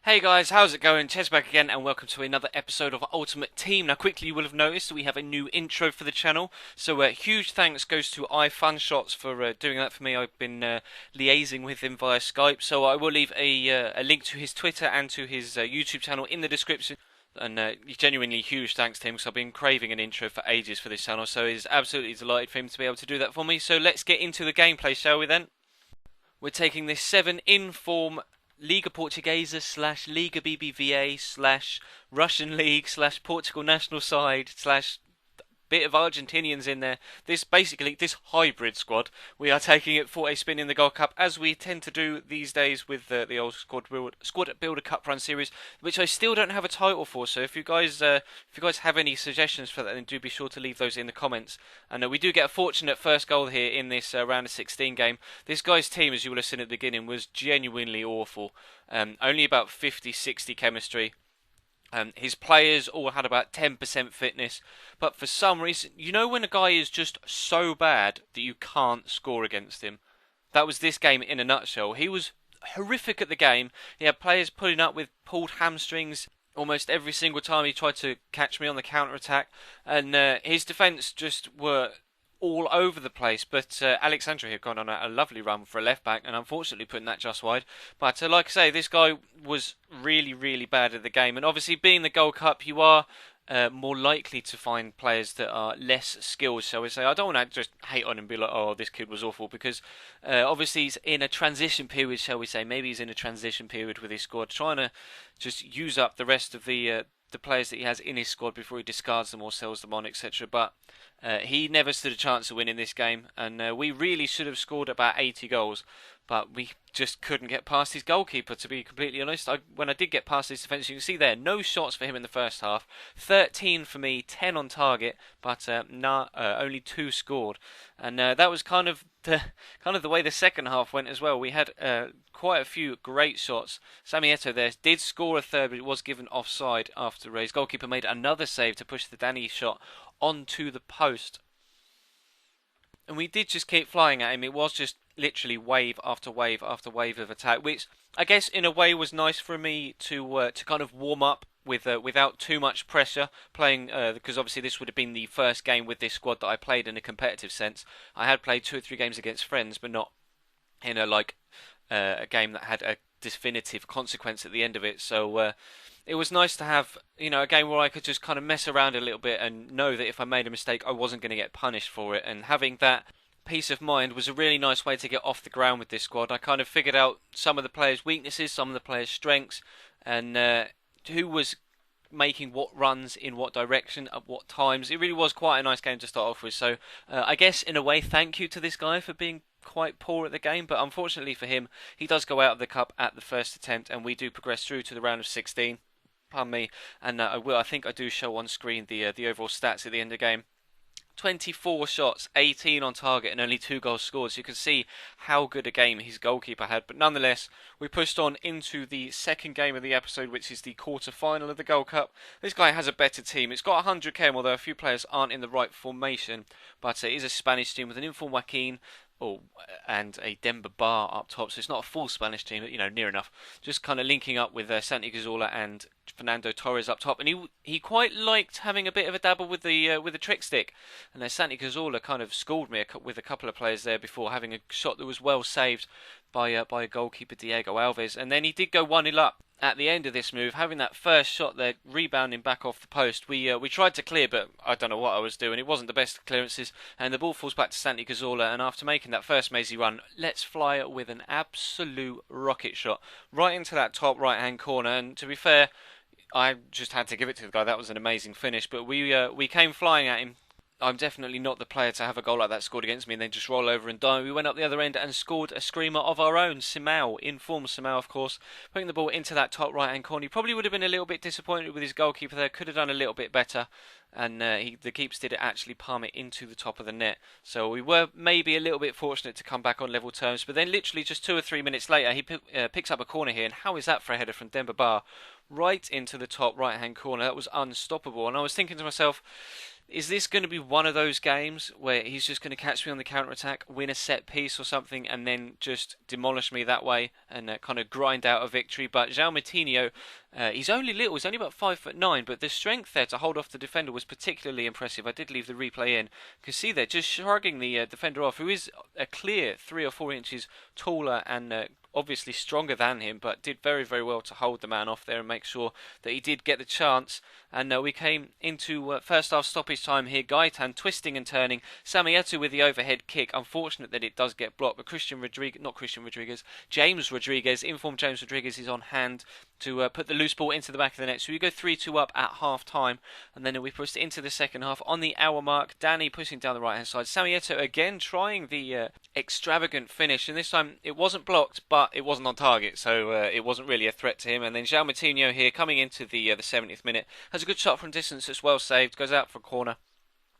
Hey guys, how's it going? Ches back again and welcome to another episode of Ultimate Team. Now quickly you will have noticed we have a new intro for the channel, so huge thanks goes to iFunshots for doing that for me. I've been liaising with him via Skype, so I will leave a link to his Twitter and to his YouTube channel in the description. And genuinely huge thanks to him because I've been craving an intro for ages for this channel, so he's absolutely delighted for him to be able to do that for me. So let's get into the gameplay, shall we then? We're taking this 7 InForm Liga Portuguesa / Liga BBVA / Russian League / Portugal national side / bit of Argentinians in there. This hybrid squad, we are taking it for a spin in the Gold Cup, as we tend to do these days with the old squad builder cup run series, which I still don't have a title for. So if you guys have any suggestions for that, then do be sure to leave those in the comments. And we do get a fortunate first goal here in this round of 16 game. This guy's team, as you will have seen at the beginning, was genuinely awful. Only about 50-60 chemistry. His players all had about 10% fitness, but for some reason, you know when a guy is just so bad that you can't score against him? That was this game in a nutshell. He was horrific at the game. He had players putting up with pulled hamstrings almost every single time he tried to catch me on the counter-attack, and his defence just were all over the place. But Alexandra had gone on a lovely run for a left back, and unfortunately putting that just wide. But like I say, this guy was really bad at the game, and obviously being the Gold Cup, you are more likely to find players that are less skilled, shall we say. I don't want to just hate on him and be like, oh, this kid was awful, because obviously he's in a transition period, shall we say. Maybe he's in a transition period with his squad, trying to just use up the rest of the players that he has in his squad before he discards them or sells them on, etc. But he never stood a chance of winning this game, and we really should have scored about 80 goals, but we just couldn't get past his goalkeeper, to be completely honest. When I did get past his defence, you can see there, no shots for him in the first half, 13 for me, 10 on target, but only 2 scored, and that was kind of the way the second half went as well. We had quite a few great shots. Sami Eto'o there did score a third, but it was given offside after his goalkeeper made another save to push the Danny shot onto the post. And we did just keep flying at him. It was just literally wave after wave after wave of attack, which I guess in a way was nice for me to kind of warm up with without too much pressure playing, because obviously this would have been the first game with this squad that I played in a competitive sense. I had played 2 or 3 games against friends, but not in a game that had a definitive consequence at the end of it. So it was nice to have, a game where I could just kind of mess around a little bit and know that if I made a mistake, I wasn't going to get punished for it. And having that peace of mind was a really nice way to get off the ground with this squad. I kind of figured out some of the players' weaknesses, some of the players' strengths, and who was making what runs in what direction at what times. It really was quite a nice game to start off with. So I guess in a way, thank you to this guy for being quite poor at the game, but unfortunately for him, he does go out of the cup at the first attempt, and we do progress through to the round of 16. Pardon me, and I think I do show on screen the overall stats at the end of the game. 24 shots, 18 on target, and only 2 goals scored. So you can see how good a game his goalkeeper had. But nonetheless, we pushed on into the second game of the episode, which is the quarter-final of the Gold Cup. This guy has a better team. It's got 100k, although a few players aren't in the right formation. But it is a Spanish team with an InForm Joaquin and a Demba Bar up top, so it's not a full Spanish team, but near enough. Just kind of linking up with Santi Cazorla and Fernando Torres up top, and he quite liked having a bit of a dabble with the trick stick. And Santi Cazorla kind of schooled me with a couple of players there before, having a shot that was well saved by goalkeeper Diego Alves, and then he did go 1-0 up at the end of this move, having that first shot there, rebounding back off the post. We tried to clear, but I don't know what I was doing. It wasn't the best of clearances, and the ball falls back to Santi Cazorla, and after making that first mazy run, lets fly with an absolute rocket shot right into that top right-hand corner. And to be fair, I just had to give it to the guy. That was an amazing finish, but we came flying at him. I'm definitely not the player to have a goal like that scored against me and then just roll over and die. We went up the other end and scored a screamer of our own. Simao, InForm Simao, of course, putting the ball into that top right-hand corner. He probably would have been a little bit disappointed with his goalkeeper there. Could have done a little bit better. And the keepers did actually palm it into the top of the net. So we were maybe a little bit fortunate to come back on level terms. But then literally just 2 or 3 minutes later, he picks up a corner here. And how is that for a header from Demba Bar? Right into the top right-hand corner. That was unstoppable. And I was thinking to myself, Is this going to be one of those games where he's just going to catch me on the counter attack, win a set piece or something, and then just demolish me that way and kind of grind out a victory? But João Moutinho, he's only little, he's only about 5'9", but the strength there to hold off the defender was particularly impressive. I did leave the replay in. You can see there, just shrugging the defender off, who is a clear 3 or 4 inches taller and obviously stronger than him, but did very, very well to hold the man off there and make sure that he did get the chance. And we came into first half stoppage time here. Gaetan twisting and turning. Samieto with the overhead kick. Unfortunate that it does get blocked, but James Rodriguez, InForm James Rodriguez is on hand to put the loose ball into the back of the net. So we go 3-2 up at half time, and then we pushed into the second half. On the hour mark, Danny pushing down the right hand side. Samieto again trying the extravagant finish, and this time it wasn't blocked, but it wasn't on target, so it wasn't really a threat to him. And then João Moutinho here coming into the 70th minute has a good shot from distance that's well saved, goes out for a corner.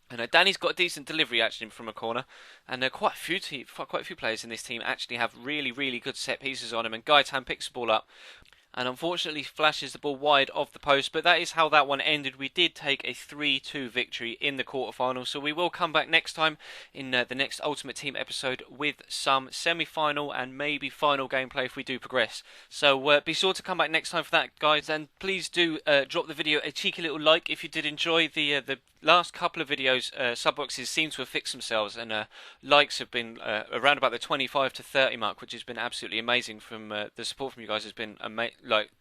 And Danny's got a decent delivery actually from a corner, and quite a few players in this team actually have really, really good set pieces on him. And Gaetan picks the ball up and unfortunately flashes the ball wide of the post, but that is how that one ended. We did take a 3-2 victory in the quarterfinals, so we will come back next time in the next Ultimate Team episode with some semi-final and maybe final gameplay if we do progress. So be sure to come back next time for that, guys, and please do drop the video a cheeky little like if you did enjoy the last couple of videos. Sub boxes seem to have fixed themselves, and likes have been around about the 25 to 30 mark, which has been absolutely amazing. From the support from you guys has been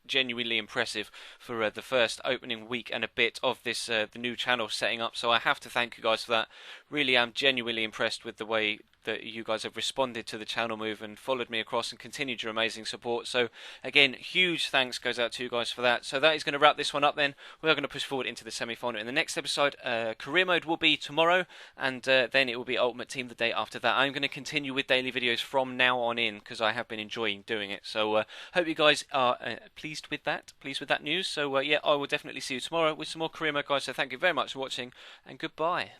genuinely impressive for the first opening week and a bit of this the new channel setting up. So I have to thank you guys for that. Really am genuinely impressed with the way that you guys have responded to the channel move and followed me across and continued your amazing support. So again, huge thanks goes out to you guys for that. So that is going to wrap this one up then. We are going to push forward into the semi-final in the next episode. Career mode will be tomorrow, and then it will be Ultimate Team the day after that. I'm going to continue with daily videos from now on in because I have been enjoying doing it. So hope you guys are pleased with that news. So yeah, I will definitely see you tomorrow with some more career mode, guys. So thank you very much for watching, and goodbye.